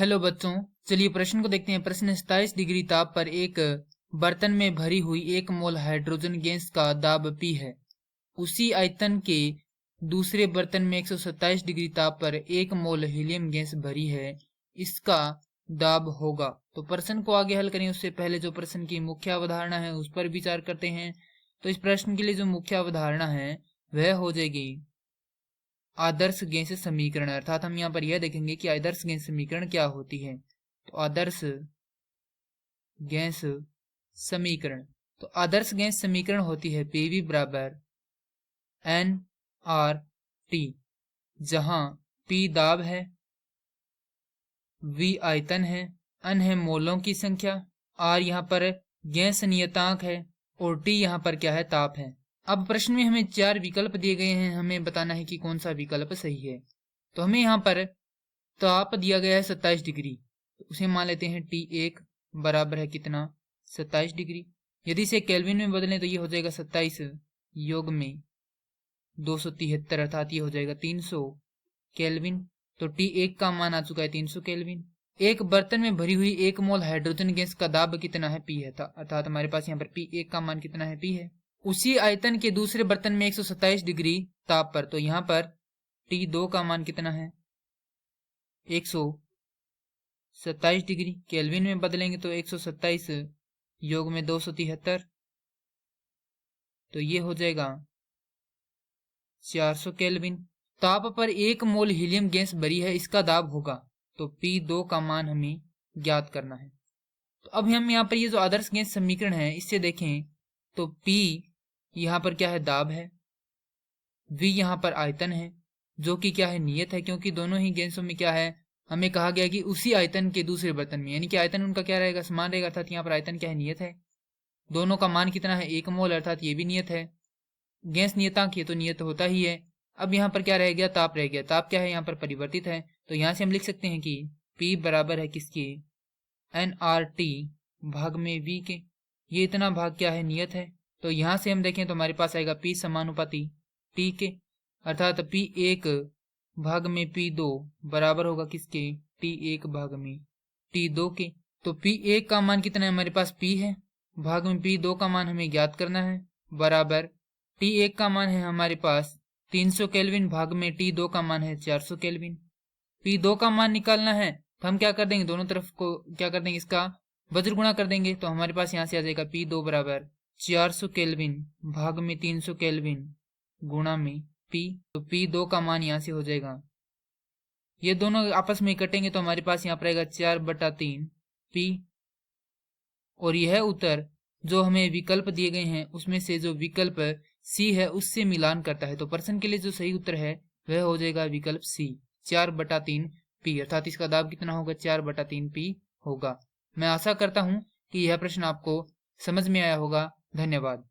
Hello बच्चों, चलिए प्रश्न को देखते हैं। प्रश्न 27 डिग्री ताप पर एक बर्तन में भरी हुई 1 मोल हाइड्रोजन गैस का दाब P है। उसी आयतन के दूसरे बर्तन में 127 डिग्री ताप पर 1 मोल हीलियम गैस भरी है, इसका दाब होगा। तो प्रश्न को आगे हल करें उससे पहले जो प्रश्न की मुख्य अवधारणा है उस पर विचार करते हैं। तो इस प्रश्न के लिए जो मुख्य अवधारणा है वह हो जाएगी आदर्श गैस समीकरण। अर्थात हम यहाँ पर यह देखेंगे कि आदर्श गैस समीकरण क्या होती है। तो आदर्श गैस समीकरण, तो आदर्श गैस समीकरण होती है पीवी बराबर NRT, जहां P दाब है, V आयतन है, N है मोलों की संख्या, R यहाँ पर गैस नियतांक है और T यहाँ पर क्या है, ताप है। अब प्रश्न में हमें 4 विकल्प दिए गए हैं, हमें बताना है कि कौन सा विकल्प सही है। तो हमें यहाँ पर ताप दिया गया है 27 डिग्री, तो उसे मान लेते हैं T1 बराबर है कितना, 27 डिग्री। यदि इसे केल्विन में बदलें तो ये हो जाएगा 27 योग में 273, अर्थात ये हो जाएगा 300 केल्विन। तो T1 का मान आ चुका है 300 केल्विन। एक बर्तन में भरी हुई 1 मोल हाइड्रोजन गैस का दाब कितना है, P है, अर्थात हमारे पास यहाँ पर P1 का मान कितना है, P है। उसी आयतन के दूसरे बर्तन में 127 डिग्री ताप पर, तो यहाँ पर T2 का मान कितना है, 127 डिग्री। केल्विन में बदलेंगे तो 127 योग में 273, तो ये हो जाएगा 400 केल्विन। ताप पर 1 मोल हीलियम गैस भरी है, इसका दाब होगा। तो P2 का मान हमें ज्ञात करना है। तो अब हम यहाँ पर ये जो आदर्श गैस समीकरण है इससे देखें तो P यहाँ पर क्या है, दाब है, V यहाँ पर आयतन है जो कि क्या है, नियत है, क्योंकि दोनों ही गैसों में क्या है, हमें कहा गया कि उसी आयतन के दूसरे बर्तन में, यानी कि आयतन उनका क्या रहेगा, समान रहेगा, अर्थात यहाँ पर आयतन क्या है, नियत है। दोनों का मान कितना है, 1 मोल, अर्थात ये भी नियत है। गैस नियतांक ये तो नियत होता ही है। अब यहाँ पर क्या रह गया, ताप रह गया। ताप क्या है, यहाँ पर परिवर्तित है, तो यहाँ से हम लिख सकते हैं कि P बराबर है किसके, NRT भाग में V के। ये इतना भाग क्या है, नियत है। तो यहाँ से हम देखें तो हमारे पास आएगा P समानुपाती T के, अर्थात P1 भाग में P2 बराबर होगा किसके, T1 भाग में T2 के। तो P1 का मान कितना है, हमारे पास P है, भाग में P2 का मान हमें ज्ञात करना है, बराबर T1 का मान है हमारे पास 300 केल्विन, भाग में T2 का मान है 400 केल्विन। P2 का मान निकालना है तो हम क्या कर देंगे, दोनों तरफ को क्या कर देंगे, इसका वज्र गुणा कर देंगे। तो हमारे पास यहाँ से आ जाएगा P2 बराबर 400 केल्विन भाग में 300 केल्विन गुणा में P। तो P2 का मान यहाँ से हो जाएगा, ये दोनों आपस में कटेंगे तो हमारे पास यहाँ पर आएगा 4/3 P। और यह उत्तर जो हमें विकल्प दिए गए हैं उसमें से जो विकल्प C है उससे मिलान करता है। तो प्रश्न के लिए जो सही उत्तर है वह हो जाएगा विकल्प C, 4/3 P, अर्थात इसका दाब कितना होगा, 4/3 P होगा। मैं आशा करता हूं कि यह प्रश्न आपको समझ में आया होगा। धन्यवाद।